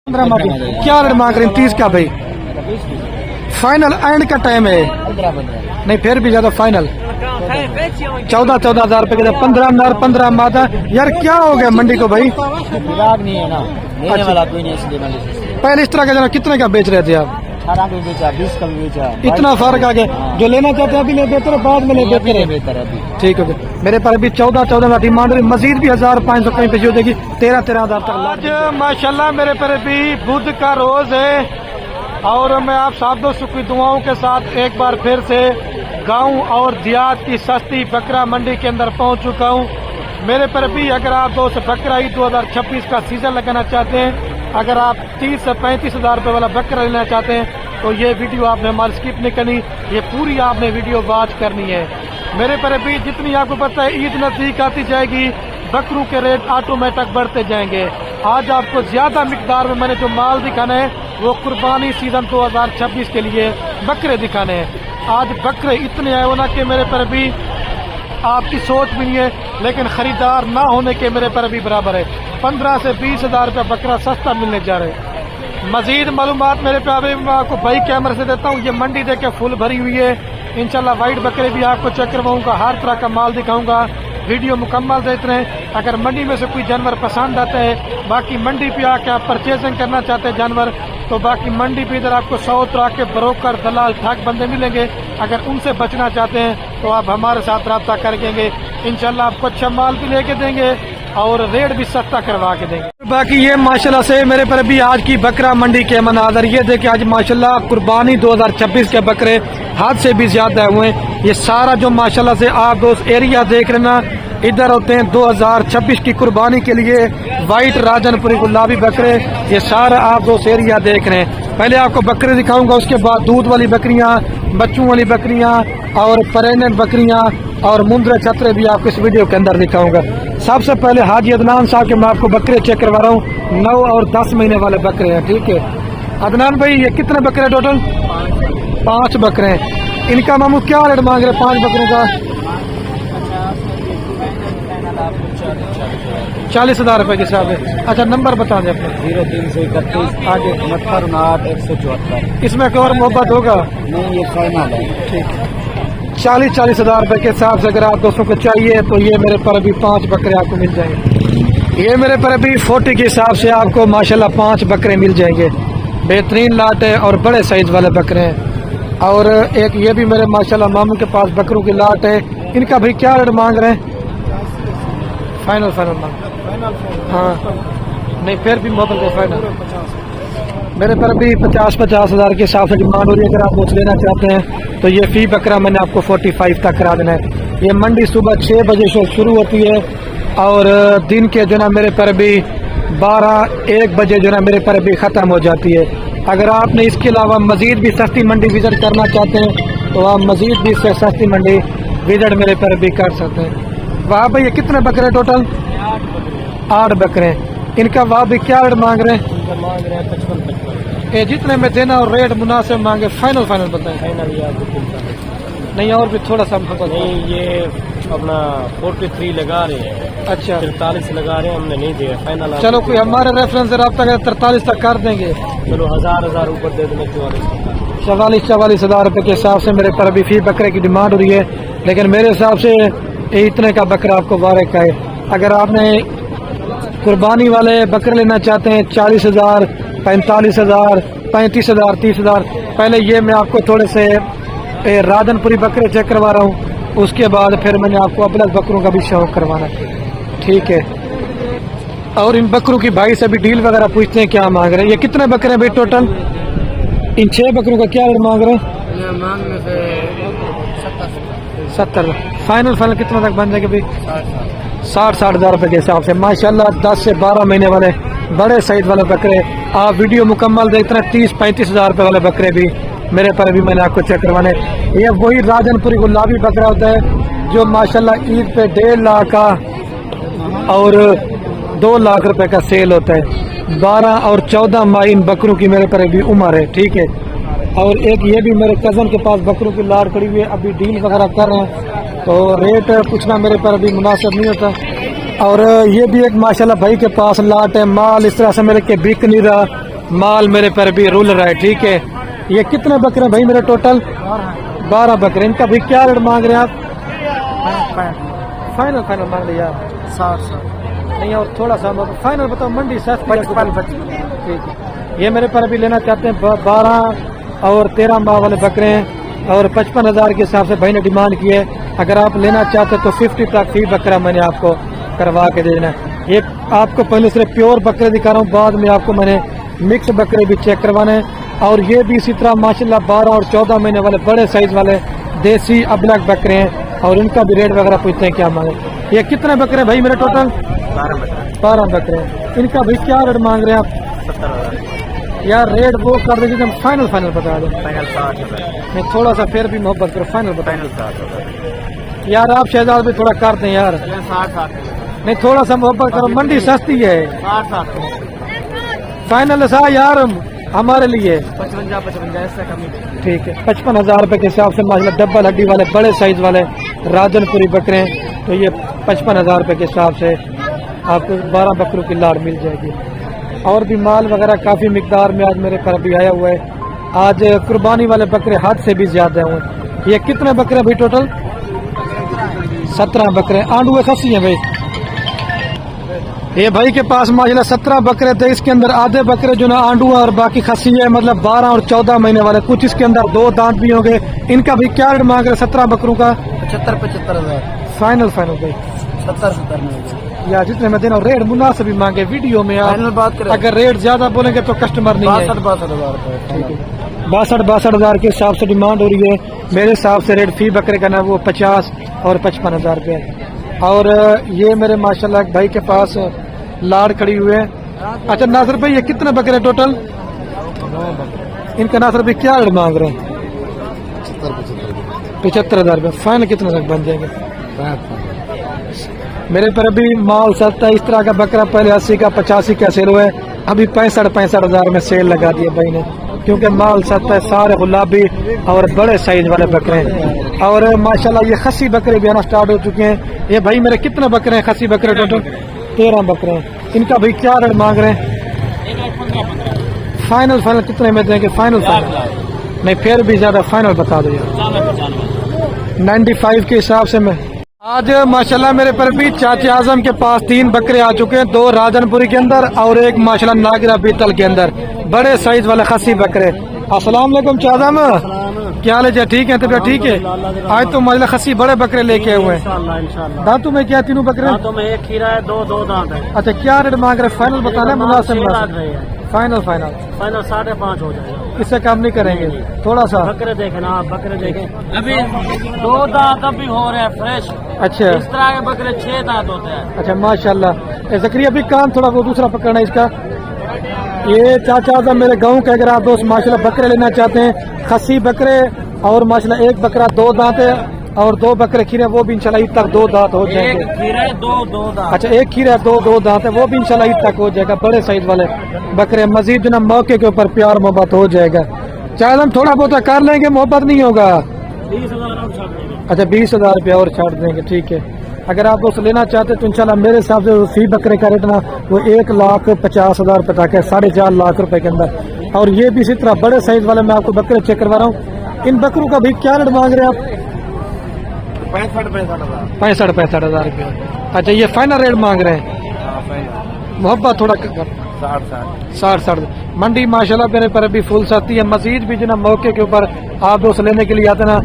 क्या रेट मांग रहे हैं? 30 का भाई फाइनल एंड का टाइम है नहीं, फिर भी ज्यादा फाइनल 14,000 रुपए के 15 नर 15 मादा। यार क्या हो गया मंडी को भाई? नहीं है ना, लेने वाला कोई नहीं, इसलिए मंडी से पहले इस तरह का जना कितने का बेच रहे थे आप? 18 का बेचा, 20 का बेचा, इतना फर्क आ गया। जो लेना चाहते हैं अभी ले बेहतर है, बाद में ले बेहतर है। ठीक है, मेरे पर अभी 14,000 का डिमांड, मजीद भी 1,500 कहीं पे हो जाएगी, 13,000 तक। आज माशाल्लाह मेरे पर भी बुध का रोज है और मैं आप सब दोस्तों की दुआओं के साथ एक बार फिर से गांव और देहात की सस्ती बकरा मंडी के अंदर पहुंच चुका हूं। मेरे पर भी अगर आप दोस्त बकरा ईद 2026 का सीजन लगाना चाहते हैं, अगर आप 30 से 35,000 रुपए वाला बकरा लेना चाहते हैं तो ये वीडियो आपने हमारी स्किप नहीं करनी, ये पूरी आपने वीडियो वॉच करनी है। मेरे पर भी जितनी आपको पता है ईद नजदीक आती जाएगी, बकरों के रेट ऑटोमेटिक बढ़ते जाएंगे। आज आपको ज्यादा मिकदार में मैंने जो माल दिखाना है वो कुर्बानी सीजन 2026 के लिए बकरे दिखाने हैं। आज बकरे इतने आए हो ना कि मेरे पर भी आपकी सोच भी नहीं है, लेकिन खरीदार ना होने के मेरे पर भी बराबर है। 15 से 20,000 रुपया बकरा सस्ता मिलने जा रहे हैं। मजीद मालूमात मेरे पे मैं आपको भाई कैमरे से देता हूँ। ये मंडी देखे फुल भरी हुई है। इंशाल्लाह वाइट बकरे भी आपको चेक करवाऊंगा, हर तरह का माल दिखाऊंगा। वीडियो मुकम्मल देखते रहें। अगर मंडी में से कोई जानवर पसंद आता है, बाकी मंडी पे आके आप परचेजिंग करना चाहते हैं जानवर, तो बाकी मंडी पे इधर आपको 100 तरह के ब्रोकर दलाल ठग बंदे मिलेंगे। अगर उनसे बचना चाहते हैं तो आप हमारे साथ रब्ता करेंगे, इंशाल्लाह आपको अच्छा माल भी लेके देंगे और रेट भी सस्ता करवा के देंगे। बाकी ये माशाल्लाह से मेरे पर भी आज की बकरा मंडी के मनाजर ये देखे। आज माशाल्लाह कुर्बानी 2026 के बकरे हाथ से भी ज्यादा हुए हैं। ये सारा जो माशाल्लाह से आप दोस्त एरिया देख रहे ना, इधर होते हैं 2026 की कुर्बानी के लिए वाइट राजनपुरी गुलाबी बकरे। ये सारा आप दोस्त एरिया देख रहे हैं। पहले आपको बकरे दिखाऊंगा, उसके बाद दूध वाली बकरियां, बच्चों वाली बकरियां और प्रेग्नेंट बकरियां और मुंद्रे छतरे भी आपको इस वीडियो के अंदर दिखाऊंगा। सबसे पहले हाजी अदनान साहब के मैं आपको बकरे चेक करवा रहा हूँ। 9 और 10 महीने वाले बकरे हैं। ठीक है अदनान भाई, ये कितने बकरे टोटल? 5 बकरे हैं। इनका मामू क्या रेट मांग रहे 5 बकरों का? 40,000 रुपए के हिसाब से। अच्छा नंबर बता दें अपने। 0331 आगे 69 174। इसमें एक और मोहब्बत होगा? नहीं, ये फाइनल है। ठीक है 40,000 रुपए के हिसाब से अगर आप दोस्तों को चाहिए तो ये मेरे पर अभी 5 बकरे आपको मिल जाएंगे। ये मेरे पर अभी 40 के हिसाब से आपको माशाल्लाह 5 बकरे मिल जाएंगे। बेहतरीन लाट है और बड़े साइज वाले बकरे हैं। और एक ये भी मेरे माशाल्लाह मामू के पास बकरों की लाट है। इनका भाई क्या रेट मांग रहे हैं? फाइनल मांग? हाँ नहीं, फिर भी मोहब्बत है फाइनल। मेरे पर भी 50,000 के हिसाब से डिमांड हो रही है। अगर आप कुछ लेना चाहते हैं तो ये फी बकरा मैंने आपको 45 तक करा देना है। ये मंडी सुबह 6 बजे से शुरू होती है और दिन के जो ना मेरे पर भी 12-1 बजे जो ना मेरे पर भी ख़त्म हो जाती है। अगर आपने इसके अलावा मज़ीद भी सस्ती मंडी विज़िट करना चाहते हैं तो आप मज़ीद भी इससे सस्ती मंडी विज़िट मेरे पर भी कर सकते हैं। वहाँ पर ये कितने बकरे टोटल? 8 बकरे। इनका वहाँ भी क्या रेट मांग रहे हैं? मांग रहे हैं 55। ये जितने में देना और रेट मुनासिब मांगे। फाइनल बताएं। फाइनल नहीं और भी थोड़ा सा नहीं, ये अपना 43 लगा रहे हैं। अच्छा 43 लगा रहे हैं, हमने नहीं दिया फाइनल। चलो कोई हमारे रेफरेंस से रब्ता करें 43 तक कर देंगे। चलो 1000 ऊपर दे देंगे। 44,000 रुपए के हिसाब से मेरे पर अभी फी बकरे की डिमांड हो रही है, लेकिन मेरे हिसाब से इतने का बकरा आपको वारिक का है। अगर आपने कुर्बानी वाले बकरे लेना चाहते हैं 40,000, 45,000, 35,000, 30,000। पहले ये मैं आपको थोड़े से राजनपुरी बकरे चेक करवा रहा हूँ, उसके बाद फिर मैंने आपको अबलग बकरों का भी शौक करवाना। ठीक है और इन बकरों की भाई से भी डील वगैरह पूछते हैं क्या मांग रहे हैं। ये कितने बकरे हैं भाई टोटल? इन 6 बकरों का क्या रेट मांग रहे हैं? 70। फाइनल कितना तक बन जाएगा भाई? 60,000 रुपए के हिसाब से माशाल्लाह 10 से 12 महीने वाले बड़े साइज वाले बकरे। आप वीडियो मुकम्मल देखते हैं। 30-35,000 रुपए वाले बकरे भी मेरे पर भी मैंने आपको चेक करवाने। ये वही राजनपुरी गुलाबी बकरा होता है जो माशाल्लाह ईद पे 1.5 लाख का और 2 लाख रुपए का सेल होता है। 12 और 14 माह इन बकरों की मेरे पर भी उम्र है। ठीक है और एक ये भी मेरे कज़न के पास बकरों की लाट पड़ी हुई है, अभी डील वगैरह कर रहे हैं तो रेट पूछना मेरे पर अभी मुनासिब नहीं होता। और ये भी एक माशाल्लाह भाई के पास लाट है। माल इस तरह से मेरे के बिक नहीं रहा माल मेरे पर भी रूल रहा है, ठीक है। ये कितने बकरे हैं भाई मेरे टोटल? 12 बकरे। इनका भाई क्या रेट मांग रहे हैं आप? फाइनल फाइनल मांग लिया 60 नहीं, और थोड़ा सा फाइनल बताओ। मंडी 55 ठीक है। ये मेरे पर अभी लेना चाहते हैं 12 और 13 माह वाले बकरे हैं और 55,000 के हिसाब से भाई ने डिमांड की है। अगर आप लेना चाहते हैं तो 50 तक फी बकरा मैंने आपको करवा के देना है। ये आपको पहले सिर्फ प्योर बकरे दिखा रहा हूँ, बाद में आपको मैंने मिक्स बकरे भी चेक करवाने हैं। और ये भी इसी तरह माशाल्लाह 12 और 14 महीने वाले बड़े साइज वाले देसी अबलग बकरे हैं और इनका भी रेट वगैरह पूछते हैं क्या मांगे। ये कितने बकरे भाई मेरे टोटल? 12 बकरे। इनका भाई क्या रेट मांग रहे हैं आप? 70,000 यार रेट वो कर दीजिए, हम फाइनल फाइनल बता दें। फाइनल 60,000 नहीं थोड़ा सा फिर भी मोहब्बत करो, फाइनल बताओ। फाइनल 60,000 यार आप शहजाद भी थोड़ा करते हैं यार, 60 नहीं थोड़ा सा मोहब्बत करो, मंडी सस्ती है। 60 फाइनल सा यार हमारे लिए 55 ऐसा कमी नहीं। ठीक है। 55,000 रुपए के हिसाब से माशाल्लाह डबल हड्डी वाले बड़े साइज वाले राजनपुरी बकरे हैं, तो ये 55,000 रुपए के हिसाब से आपको 12 बकरों की लाड़ मिल जाएगी। और भी माल वगैरह काफ़ी मिकदार में आज मेरे पर अभी आया हुआ है। आज कुर्बानी वाले बकरे हद से भी ज्यादा हुए। ये कितने बकरे भाई टोटल? 17 बकरे। आंडू खसी है भाई। ये भाई के पास माशाल्लाह 17 बकरे थे, इसके अंदर आधे बकरे जो ना आंडू है और बाकी खसी है, मतलब 12 और 14 महीने वाले। कुछ इसके अंदर 2 दांत भी होंगे। इनका भी क्या रेट मांग रहे 17 बकरों का? 75,000 फाइनल फाइनल भाई 70 में या जितने में देना रेट मुनासिब भी मांगे वीडियो में यार। फाइनल बात करें। अगर रेट ज्यादा बोलेंगे तो कस्टमर नहीं है। 62,000 रुपए। 62,000 के हिसाब से डिमांड हो रही है। मेरे हिसाब से रेट फी बकरे का ना वो 50 और 55,000 रुपये है। और ये मेरे माशाल्लाह एक भाई के पास लाड़ खड़ी हुए है। अच्छा नासर भाई ये कितने बकरे टोटल? इनका नासर भाई क्या रेट मांग रहे हैं? 75,000 रुपये। फाइनल कितने तक बन जाएंगे? मेरे पर अभी माल सस्ता है। इस तरह का बकरा पहले 80 का 85 का सेल हुआ है, अभी 65,000 में सेल लगा दिया भाई ने, क्योंकि माल सस्ता है। सारे गुलाबी और बड़े साइज वाले बकरे हैं। और माशाल्लाह ये खसी बकरे भी आना स्टार्ट हो चुके हैं। ये भाई मेरे कितने बकरे हैं खसी बकरे टोटल? 13 बकरे हैं। इनका भाई क्या रेट मांग रहे हैं? फाइनल फाइनल कितने में देंगे? फाइनल फाइनल नहीं फिर भी ज्यादा, फाइनल बता दो यार। 95 के हिसाब से मैं आज माशाल्लाह मेरे पर भी चाचा आजम के पास 3 बकरे आ चुके हैं, 2 राजनपुरी के अंदर और एक माशाल्लाह नागरा बीतल के अंदर बड़े साइज वाले खसी बकरे। अस्सलाम वालेकुम चादम, क्या हाल है? ठीक है, तबियत ठीक है? आज तो माशाल्लाह खसी बड़े बकरे लेके हुए हैं। दांतों में क्या तीनों बकरे? दांतों में एक खीरा है, दो दांत है। अच्छा क्या रेट मांग रहे? फाइनल बताना मुनासिब। फाइनल फाइनल 5.5 हो जाएगा, इससे कम नहीं करेंगे थोड़ा सा। बकरे देखे ना आप, बकरे देखें अभी 2 दांत अभी हो रहे हैं फ्रेश। अच्छा इस तरह के बकरे 6 दांत होते हैं। अच्छा माशाल्लाह। जकरिया अभी कान थोड़ा वो दूसरा पकड़ना है इसका। ये चाचा आजम मेरे गाँव के अगर आप दोस्त माशाल्लाह बकरे लेना चाहते हैं, खसी बकरे और माशाल्लाह एक बकरा 2 दांत है और 2 बकरे खीरे, वो भी इंशाल्लाह ईद तक 2 दांत हो जाएंगे। एक खीरा है, दो दांत। अच्छा एक खीरा 2 दांत है, वो भी इंशाल्लाह ईद तक हो जाएगा। बड़े साइज वाले बकरे। मजीद जो ना मौके के ऊपर प्यार मोहब्बत हो जाएगा। चाहे हम थोड़ा बहुत कर लेंगे, मोहब्बत नहीं होगा। 20,000 और छाड़ देंगे। अच्छा 20,000 रुपया और छाड़ देंगे, ठीक है। अगर आप उसको लेना चाहते तो इंशाल्लाह मेरे हिसाब से फी बकरे का रेट ना वो 1,50,000 रुपये तक है, 4.5 लाख रुपए के अंदर। और ये भी इसी तरह बड़े साइज वाले मैं आपको बकरे चेक करवा रहा हूँ। इन बकरों का भी क्या रेट मांग रहे हैं आप? 65,000 रुपये। अच्छा ये फाइनल रेट मांग रहे हैं? मोहब्बत थोड़ा 60 मंडी माशाल्लाह मेरे पर अभी फुल सस्ती है। मजीद भी जो ना मौके के ऊपर आप दोस्त लेने के लिए आते ना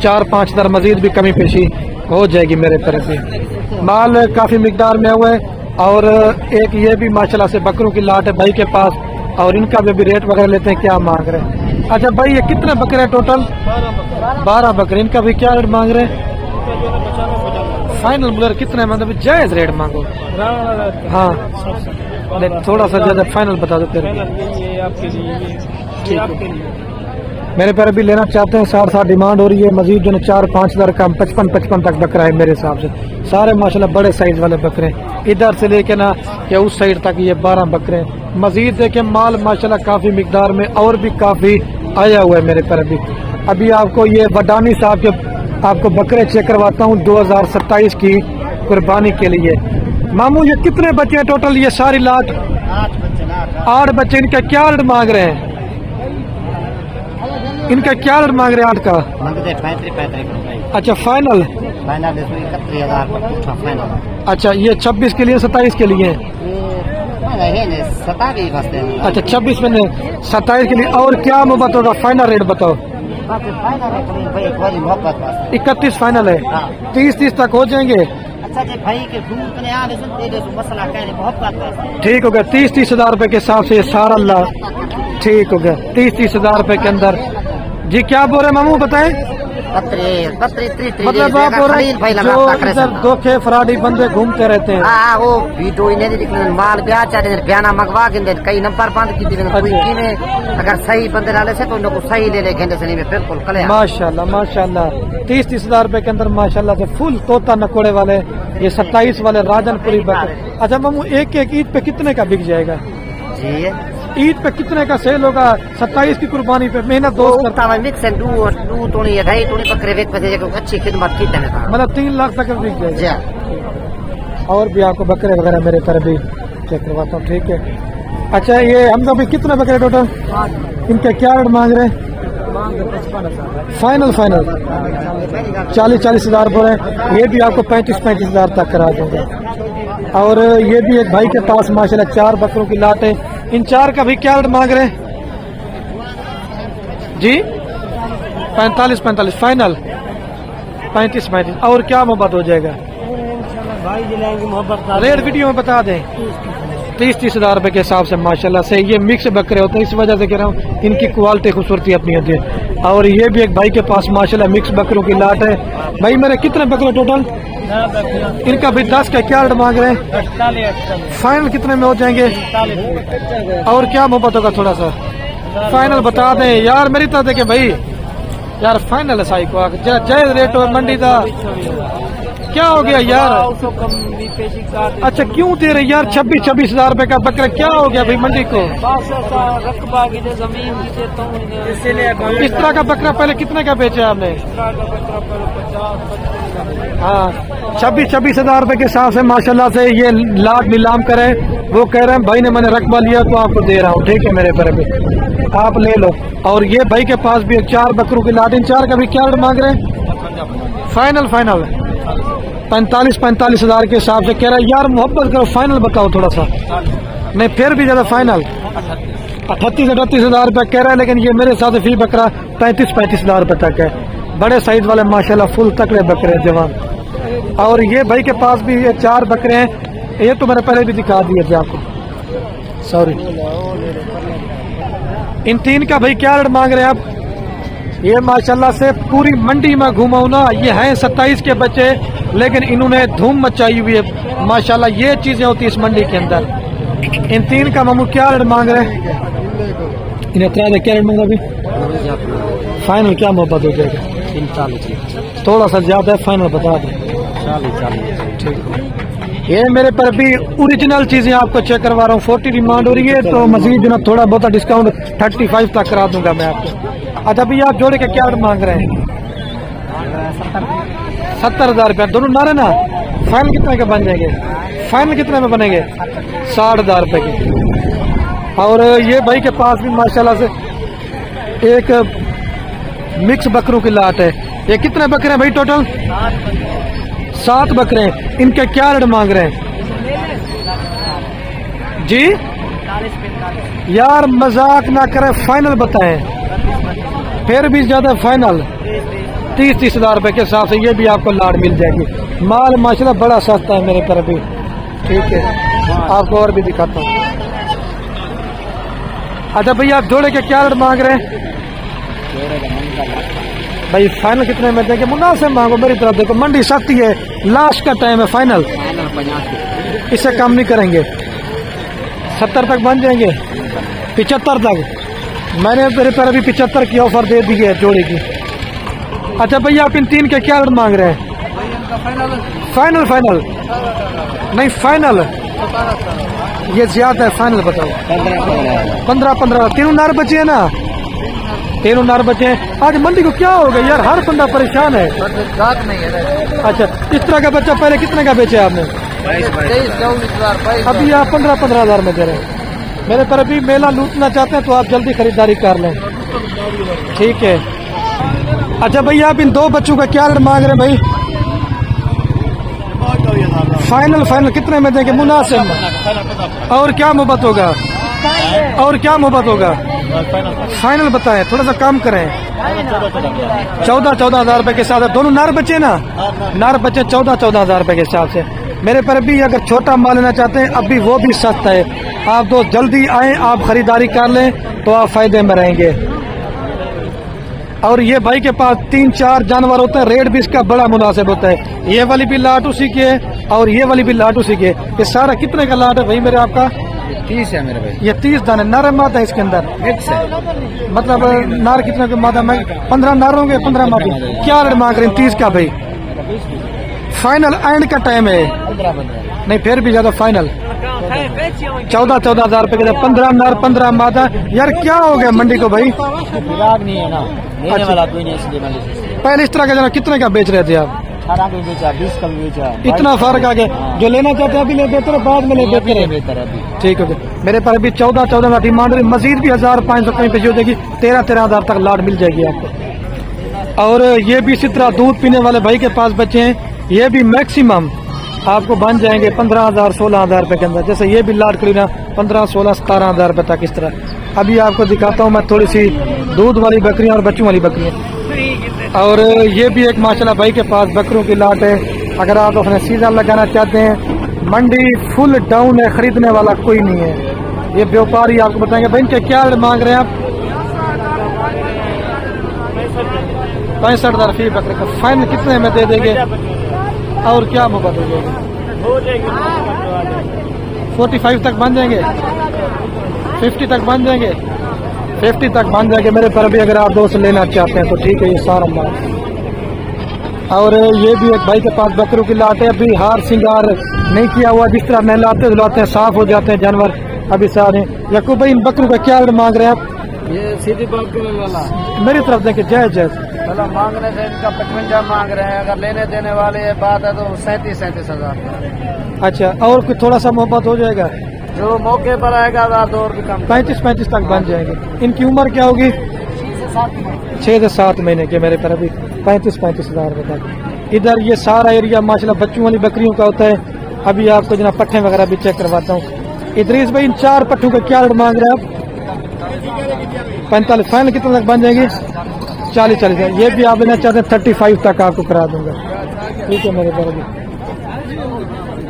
4-5 दर मजीद भी कमी पेशी हो जाएगी मेरे पर भी। माल काफी मिकदार में हुआ है। और एक ये भी माशाल्लाह से बकरों की लाट है भाई के पास, और इनका भी रेट वगैरह लेते हैं क्या मांग रहे हैं। अच्छा भाई ये कितने बकरे हैं टोटल? 12 बकरे। इनका भी क्या रेट मांग रहे हैं? फाइनल मुलर कितने मतलब जायज रेट मांगो। हाँ थोड़ा सा ज्यादा फाइनल बता दो फिर। मेरे पर अभी लेना चाहते हैं 60 डिमांड हो रही है। मजीद जो 4-5 हज़ार कम 55 तक बकरा है मेरे हिसाब से। सारे माशाल्लाह बड़े साइज वाले बकरे, इधर से लेके ना या उस साइड तक ये 12 बकरे। मजीद देखे माल माशाल्लाह काफी मिकदार में और भी काफी आया हुआ है मेरे पर अभी आपको ये वडानी साहब के आपको बकरे चेक करवाता हूँ 2027 की कुर्बानी के लिए। मामू ये कितने बच्चे हैं टोटल? ये सारी लाट 8 बच्चे, इनका क्या रेट मांग रहे हैं? इनका क्या रेट मांग रहे हैं 8 का? मांगते 35 अच्छा फाइनल? फाइनल इसमें 31,000 फाइनल। अच्छा ये 26 के लिए 27 के लिए? 27 बसते हैं। अच्छा 26 में 27 के लिए। और क्या मोहब्बत होगा? फाइनल रेट बताओ। 31 फाइनल है। 30 तक हो जाएंगे? अच्छा जी भाई के दूर ने आने से दे मसला कहने बहुत बात है। ठीक हो गया। 30 हजार रुपए के हिसाब से ये सारा ला ठीक हो गया। 30 हजार रुपए के अंदर। जी क्या बोल रहे मामू बताएं? मतलब आप बोल रहे हैं जो इधर धोखे फराडी बंदे घूमते रहते हैं। हाँ वो वीडियो इन्हें दिखने माल ब्याह चाहे बयाना मंगवा के कई नंबर बंद की में अगर सही बंदे डाले से तो उनको सही ले लेंगे सही में बिल्कुल कल। माशाल्लाह माशाल्लाह। 30 हजार रुपए के अंदर माशाल्लाह से फुल तोता नकोड़े वाले ये 27 वाले राजनपुरी बकरे। अच्छा मामू एक ईद पे कितने का बिक जाएगा? जी ईद पे कितने का सेल होगा? 27 की कुर्बानी पे मेहनत दोस्त करता है। अच्छी खिदमत की मतलब 3 लाख तक बिक जाएगा। और भी आपको बकरे वगैरह मेरे तरफ भी चेक करवाता हूँ। ठीक है। अच्छा ये हम लोग कितने बकरे टोटल? इनका क्या रेट मांग रहे हैं? फाइनल 40 हजार बोल रहे हैं। ये भी आपको 35 हजार तक करा दूंगा। और ये भी एक भाई के पास माशाल्लाह 4 बकरों की लाट है। इन 4 का भी क्या रेट मांग रहे हैं जी? 45 फाइनल 35। और क्या मोहब्बत हो जाएगा? भाई दिलाएंगे मोहब्बत। रेट वीडियो में बता दें। 30 हजार रुपए के हिसाब से माशाल्लाह से ये मिक्स बकरे होते हैं। इस वजह से कह रहा हूँ इनकी क्वालिटी खूबसूरती अपनी होती है। और ये भी एक भाई के पास माशाल्लाह मिक्स बकरों की लाट है। भाई मेरे कितने बकरे टोटल? इनका भी 10 का क्या रेट मांग रहे हैं? फाइनल कितने में हो जाएंगे? और क्या मोहब्बत होगा थोड़ा सा? फाइनल बता दें यार मेरी तरह देखे भाई यार फाइनल है साई को जय रेट हो मंडी का। क्या हो गया यार? अच्छा क्यों दे रहे यार 26 हजार रुपए का बकरा? क्या हो गया भाई मंडी को? इस तरह का बकरा पहले कितने का बेचा आपने? हाँ 26 हजार रुपए के हिसाब से माशाल्लाह से ये लाट नीलाम करे। वो कह रहे हैं भाई ने मैंने रकबा लिया तो आपको दे रहा हूँ। ठीक है मेरे पर भी आप ले लो। और ये भाई के पास भी 4 बकरों की लाट। इन 4 का भी क्या रेट मांग रहे हैं? फाइनल 45 हजार के हिसाब से कह रहा है। यार मोहब्बत करो फाइनल बताओ थोड़ा सा। नहीं फिर भी ज्यादा फाइनल 38 हजार रुपये कह रहा है। लेकिन ये मेरे साथ फी बकरा 35 हजार रुपये तक है। बड़े साइज वाले माशाल्लाह फुल तकड़े बकरे जवान। और ये भाई के पास भी ये 4 बकरे हैं। ये तो मैंने पहले भी दिखा दिए थे आपको सॉरी। इन 3 का भाई क्या रेट मांग रहे हैं आप? ये माशाल्लाह से पूरी मंडी में घुमाऊं ना ये हैं 27 के बच्चे लेकिन इन्होंने धूम मचाई हुई है माशाल्लाह। ये चीजें होती है इस मंडी के अंदर। इन 3 का मामू क्या रेट मांग रहे हैं? इन्हें क्या रेट मांग रहे अभी? फाइनल क्या मोहब्बत हो जाएगा? 40 थोड़ा सा ज्यादा है फाइनल बता दें। 40 ठीक। ये मेरे पर भी ओरिजिनल चीजें आपको चेक करवा रहा हूँ। 40 डिमांड हो रही है तो मजीद जो ना थोड़ा बहुत डिस्काउंट 35 तक करा दूंगा मैं आपको। अच्छा भैया आप जोड़े के क्या मांग रहे हैं? 70 हजार रुपया दोनों नारे ना। फाइनल कितने के बन जाएंगे? फाइनल कितने में बनेंगे? 60 हजार रुपए के। और ये भाई के पास भी माशाल्लाह से एक मिक्स बकरों की लाट है। ये कितने बकरे हैं भाई टोटल? 7 बकरे हैं। इनके क्या रेट मांग रहे हैं जी? यार मजाक ना करें फाइनल बताएं। फिर भी ज्यादा फाइनल 30 हजार रुपए के हिसाब से ये भी आपको लाट मिल जाएगी। माल माशाल्लाह बड़ा सस्ता है मेरे पर भी। ठीक है आपको और भी दिखाता हूँ। अच्छा भैया आप जोड़े के क्या रेट मांग रहे हैं? भाई फाइनल कितने में देंगे? मुनासिब मांगो मेरी तरफ देखो मंडी सस्ती है। लास्ट का टाइम है फाइनल इससे कम नहीं करेंगे। 70 तक बन जाएंगे 75 तक। मैंने मेरे पर अभी 75 की ऑफर दे दी है जोड़े की। अच्छा भैया आप इन 3 के क्या रेट मांग रहे हैं? फाइनल नहीं फाइनल ये ज्यादा है। फाइनल बताओ 15 तीनों नार बचे है ना? तीनों नार बचे हैं। आज मंडी को क्या हो गया यार? हर बंदा परेशान है। अच्छा इस तरह का बच्चा पहले कितने का बेचा आपने? अभी आप 15 हजार में दे रहे हैं। मेरे तरफ भी मेला लूटना चाहते हैं तो आप जल्दी खरीदारी कर लें। ठीक है। अच्छा भैया, आप इन दो बच्चों का क्या रेट मांग रहे हैं भाई? फाइनल कितने में देंगे मुनासिब? और क्या मोहब्बत होगा? और क्या मोहब्बत होगा? फाइनल बताएं, थोड़ा सा कम करें। 14 हज़ार रुपए के साथ है। दोनों नर बच्चे ना? नर बच्चे 14 हज़ार रुपए के हिसाब से। मेरे पर भी अगर छोटा माल लेना चाहते हैं अभी वो भी सस्ता है। आप दो जल्दी आए, आप खरीदारी कर लें तो आप फायदे में रहेंगे। और ये भाई के पास 3-4 जानवर होते हैं, रेट भी इसका बड़ा मुनासिब होता है। ये वाली भी लाट उसी की है और ये वाली भी लाट उसी की है। ये सारा कितने का लाट है भाई मेरे आपका? 30 है मेरे भाई। ये 30 दाने नर है मादा है इसके अंदर? मिक्स है। मतलब नार कितने के मादा में? 15 नार होंगे, 15 मादा। क्या रेट मांग रहे हैं 30 का भाई? फाइनल एंड का टाइम है? नहीं फिर भी ज्यादा फाइनल 14 हज़ार रुपए के। 15 नर 15 मादा। यार क्या हो गया मंडी को भाई? नहीं है ना, लेने वाला कोई नहीं इसलिए मंडी से। पहले इस तरह का जरा कितने का बेच रहे थे आप? 18 का बेचा, 20 का बेचा। इतना फर्क आ गया। जो लेना चाहते हैं अभी ले देते हैं, बाद में ले देते हैं। बेहतर है अभी। ठीक है। मेरे पास अभी 14 का डिमांड है। मजीद भी 1500 कहीं पे हो जाएगी। 13 हज़ार तक लाट मिल जाएगी आपको। और ये भी इसी तरह दूध पीने वाले भाई के पास बच्चे हैं। ये भी मैक्सिमम आपको बन जाएंगे 15,000 16,000 रुपए के अंदर। जैसे ये भी लाट करी ना 15, 16, 17 हज़ार रुपए तक इस तरह। अभी आपको दिखाता हूँ मैं थोड़ी सी दूध वाली बकरियाँ और बच्चों वाली बकरियाँ। और ये भी एक माशाल्लाह भाई के पास बकरों की लाट है। अगर आप अपने सीजन लगाना चाहते हैं, मंडी फुल डाउन है, खरीदने वाला कोई नहीं है। ये व्यापारी आपको बताएंगे। भाई इनके क्या मांग रहे हैं आप? 65 हज़ार फी बकरे का। फाइन कितने में दे देंगे? और क्या मोहब्बत हो जाएगी? 45 तक बन जाएंगे, 50 तक बन जाएंगे, 50 तक बन जाएंगे मेरे पर भी। अगर आप दोस्त लेना चाहते हैं तो ठीक है। ये सारा माल। और ये भी एक भाई के पास बकरों की लाट है। अभी हार श्रृंगार नहीं किया हुआ, जिस तरह नहलाते धुलाते हैं साफ हो जाते हैं जानवर अभी सारे। याकूब भाई इन बकरों का क्या मांग रहे हैं आप? ये सीधी बात करने वाला मेरी तरफ देखें, जय जय मांगने से इनका 55 मांग रहे हैं। अगर लेने देने वाले बात है तो 37 हज़ार। अच्छा, और कुछ थोड़ा सा मोहब्बत हो जाएगा? जो मौके पर आएगा और भी कम। 35 तक बन जाएंगे। इनकी उम्र क्या होगी? 6 से 7 महीने के मेरे पर अभी 35 हज़ार रुपए तक। इधर ये सारा एरिया माशाल्लाह बच्चों वाली बकरियों का होता है। अभी आपको जना पट्ठे वगैरह भी चेक करवाता हूँ। इदरीस भाई इन 4 पट्ठों का क्या रेट मांग रहे हैं आप? 45। फाइनल कितने तक बन जाएंगे? 40। ये भी आप लेना चाहते हैं 35 तक आपको करा दूंगा। ठीक है मेरे पर अभी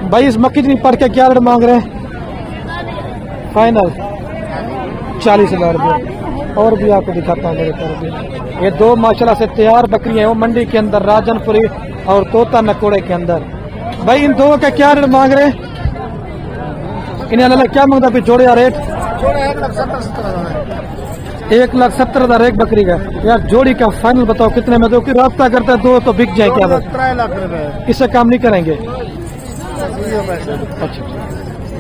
भाई इस मक्की पढ़ के क्या रेट मांग रहे हैं? फाइनल 40 हज़ार रुपये। और भी आपको दिखाता हूँ मेरे पर अभी। ये 2 माशाल्लाह से तैयार बकरियां हैं वो मंडी के अंदर, राजनपुरी और तोता नकोड़े के अंदर। भाई इन 2 का क्या रेट मांग रहे हैं? इन्हें अलग क्या मांगता है जोड़े? रेट 1,70,000 एक बकरी का। यार जोड़ी का फाइनल बताओ कितने में दो? कि रास्ता करता है 2 तो बिक जाए क्या बात? 3 लाख रुपए। इससे काम नहीं करेंगे? अच्छा,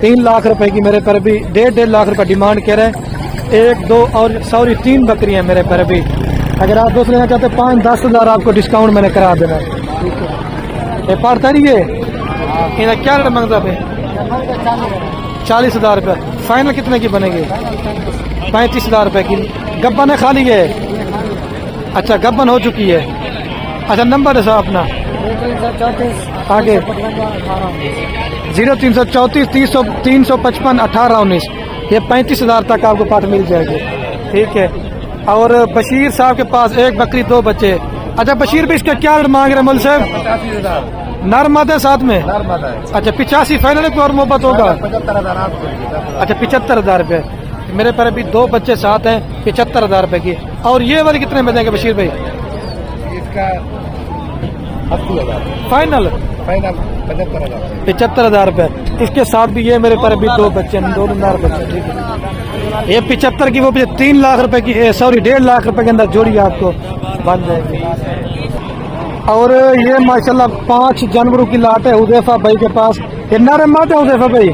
3 लाख रुपए की मेरे पर भी 1.5 लाख रुपए डिमांड कह रहे हैं। 1, 2 और सॉरी 3 बकरियां मेरे पर भी। अगर आप दोस्त लेना चाहते हैं 5-10 हज़ार आपको डिस्काउंट मैंने करा देना। ठीक है। ये पारता नहीं है? इन्हें क्या रेट मांगता है? 40 हज़ार रुपये। फाइनल कितने की बनेगी? 35 हज़ार रुपये की। गब्बन है खाली है? अच्छा गब्बन हो चुकी है। अच्छा नंबर है साहब अपना? 334 आगे 0334 355 1819। ये 35 हज़ार तक आपको पाठ मिल जाएगी। ठीक है। और बशीर साहब के पास 1 बकरी 2 बच्चे। अच्छा बशीर भी इसका क्या रेट मांग रहे हैं? मुल साहब 85,000 नर मादा साथ में? अच्छा 85 फाइनल है। कोई और मोहब्बत होगा? 75,000। अच्छा 75 हज़ार रुपये। मेरे पर अभी 2 बच्चे साथ हैं 75 हज़ार रुपये की। और ये वाली कितने में देंगे बशीर भाई? इसका 80,000 फाइनल 75 हज़ार रुपये। इसके साथ भी ये मेरे पर अभी 2 बच्चे 2 नर बच्चे। ठीक है। ये 75 की वो 3 लाख रुपए की सॉरी 1.5 लाख रुपए के अंदर जोड़ी आपको बन जाएगी। और ये माशाल्लाह 5 जानवरों की लाट है हुदैफा भाई के पास। ये नर माद है हुदैफा भाई?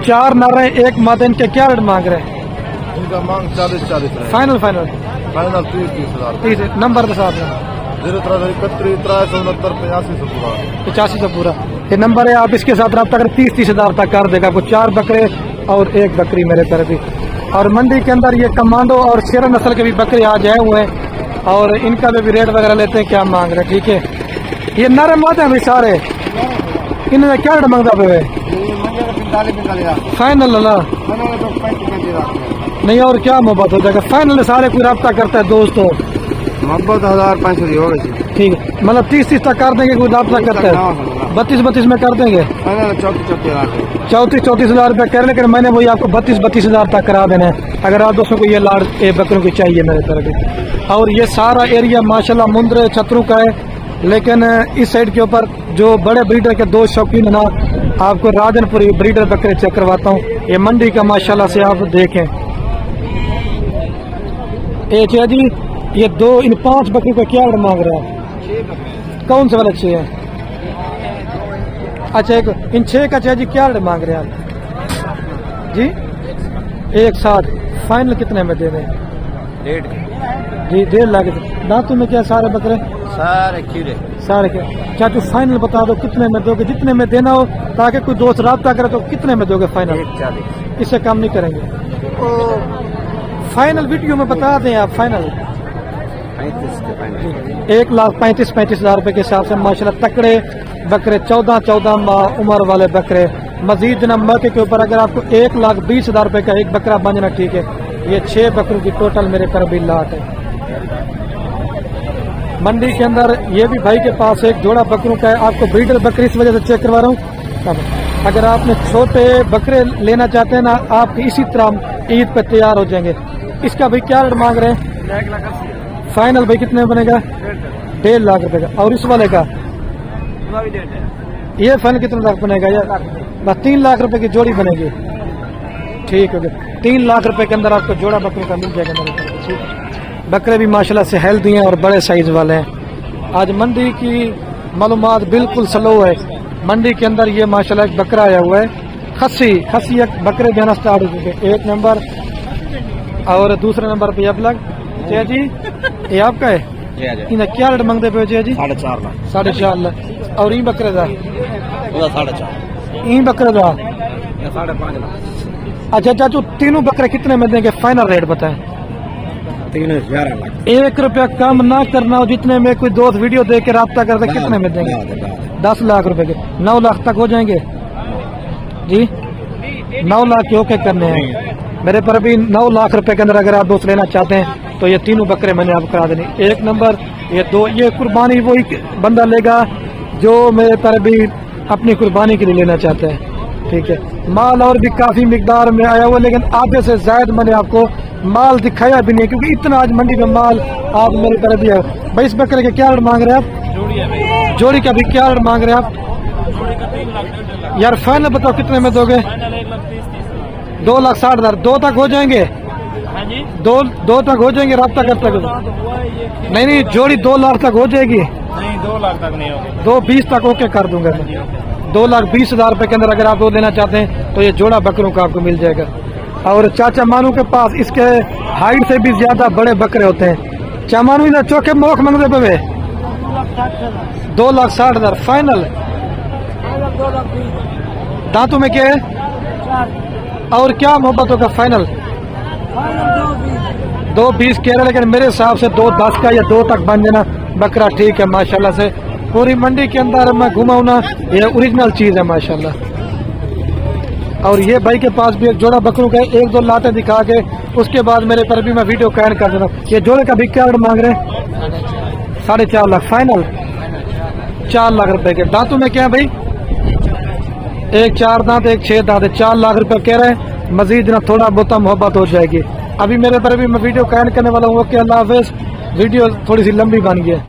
4 नर है 1 माद। इनके क्या रेट मांग रहे हैं? इनका मांग 40 है। फाइनल 30 हज़ार। 30 नंबर बता आपने? 83 85 से पूरा ये नंबर है। आप इसके साथ रब्ता करें 30 हज़ार तक कर देगा। आपको 4 बकरे और एक बकरी मेरे पर भी। और मंडी के अंदर ये कमांडो और शेर नस्ल के भी बकरे आज आए हुए हैं और इनका भी रेट वगैरह लेते हैं, क्या मांग रहे हैं। ठीक है, ये नरम आते हैं भाई सारे, इनमें क्या रेट मांगता पे फाइनल ला नहीं और क्या मोहब्बत हो जाएगा फाइनल? सारे कोई रब्ता करता है दोस्तों, मोहब्बत 1500 हो गई। ठीक है, मतलब 30 तक कर देंगे, कोई रब्ता करता है 32 में कर देंगे, 34 हज़ार रुपये कर, लेकिन मैंने वही आपको 32 हज़ार तक करा देना है अगर आप दोस्तों को ये लाड़ बकरों की चाहिए मेरे तरफ की। और ये सारा एरिया माशाल्लाह मुंद्रे छतरों का है, लेकिन इस साइड के ऊपर जो बड़े ब्रीडर के दो शौकीन है ना, आपको राजनपुरी ब्रीडर बकरे चेक करवाता हूँ। ये मंडी का माशाल्लाह से आप देखें। जी ये दो इन 5 बकरी का क्या रेट मांग रहा है? कौन से वाले 6 है? अच्छा एक इन 6 का जी क्या रेट मांग रहे हैं आप जी? 160 फाइनल कितने में दे दें? 1.5 लाख। दांतों में क्या सारे बकरे? सारे खीरे सारे क्या? क्या तू फाइनल बता दो कितने में दोगे, जितने में देना हो, ताकि कोई दोस्त राब्ता करे तो कितने में दोगे फाइनल? 140। इससे कम नहीं करेंगे। फाइनल वीडियो में बता दें आप फाइनल 1,35,000 रुपए के हिसाब से माशाल्लाह तकड़े बकरे, 14 माह उम्र वाले बकरे। मजीद जनाब मौके के ऊपर अगर आपको 1,20,000 रुपए का एक बकरा बंजना, ठीक है, ये 6 बकरों की टोटल मेरे पर भी लाट है। मंडी के अंदर ये भी भाई के पास एक जोड़ा बकरों का है, आपको ब्रीडर बकरी इस वजह से चेक करवा रहा हूँ। अगर आपने छोटे बकरे लेना चाहते हैं ना, आप इसी तरह ईद पे तैयार हो जाएंगे। इसका भाई क्या रेट मांग रहे हैं फाइनल? भाई कितने में बनेगा? 1.5 लाख रुपए का। और इस वाले का ये फाइनल कितने लाख बनेगा? यार बस 3 लाख रुपए की जोड़ी बनेगी। ठीक है, 3 लाख रुपए के अंदर आपको जोड़ा बकरे का मिल जाएगा मेरे पास। ठीक, बकरे भी माशाल्लाह से हेल्दी हैं और बड़े साइज वाले हैं। आज मंडी की मालूमात बिल्कुल स्लो है। मंडी के अंदर ये माशाल्लाह एक बकरा आया हुआ है, खस्सी एक बकरे देना स्टार्ट हो चुके, 1 नंबर और दूसरे नंबर पे अब लग जय जी ये आपका है। इन्हें क्या रेट मांगते पे जय जी? 4.5 लाख। 4.5 लाख। और ई बकरे का 4.5। ई बकरे का 5.5 लाख। अच्छा चाचू, तीनों बकरे कितने में देंगे फाइनल रेट बताएं? 3,11 लाख। 1 रुपया कम ना करना हो, जितने में कोई दोस्त वीडियो देख के राब्ता करते कितने में देंगे? 10 लाख रुपए के 9 लाख तक हो जाएंगे जी। 9 लाख के ओके करने हैं मेरे पर भी। 9 लाख रुपए के अंदर अगर आप दोस्त लेना चाहते हैं तो ये तीनों बकरे मैंने आपको करा देने। 1 नंबर ये 2, ये कुर्बानी वही बंदा लेगा जो मेरे पर भी अपनी कुर्बानी के लिए लेना चाहता है। ठीक है, माल और भी काफी मिकदार में आया हुआ, लेकिन आधे से ज्यादा मैंने आपको माल दिखाया भी नहीं, क्योंकि इतना आज मंडी में माल आप मेरी तरफ दिया। भाई इस बकरे के क्या रेट मांग रहे हैं आप? जोड़ी का भी क्या रेट मांग रहे हैं आप? यार फाइनल बताओ कितने में दोगे? 2,60,000। 2 तक हो जाएंगे? 2 तक हो जाएंगे राब्ता करते हुए? नहीं, जोड़ी 2 लाख तक हो जाएगी। नहीं 2 लाख तक नहीं होगी। 2,20 तक ओके कर दूंगा मैं। 2,20,000 रुपए के अंदर अगर आप वो लेना चाहते हैं तो ये जोड़ा बकरों का आपको मिल जाएगा। और चाचा मानू के पास इसके हाइट से भी ज्यादा बड़े बकरे होते हैं। चामानू इधर चौके मोख मंगते पे 2,60,000 फाइनल। दांतों में क्या है और क्या मोहब्बत होगा फाइनल? 2,20 कह रहे, लेकिन मेरे हिसाब से 2,10 का या 2 तक बन जाना बकरा ठीक है माशाल्लाह से। पूरी मंडी के अंदर मैं घुमाऊँ ना, ये ओरिजिनल चीज है माशाल्लाह। और ये भाई के पास भी एक जोड़ा बकरों का 1-2 लाटे दिखा के उसके बाद मेरे पर भी मैं वीडियो कैन कर देता हूँ। ये जोड़े का भी क्या रेट मांग रहे हैं? 4.5 लाख फाइनल। 4 लाख रुपए के। दांतों में क्या है भाई? एक 4 दांत, एक 6 दांत, 4 लाख रुपए कह रहे हैं। मजीद ना थोड़ा बहुत मोहब्बत हो जाएगी। अभी मेरे पर भी मैं वीडियो कैन करने वाला हूँ। ओके, अल्लाह हाफिज़। वीडियो थोड़ी सी लंबी बन गई है।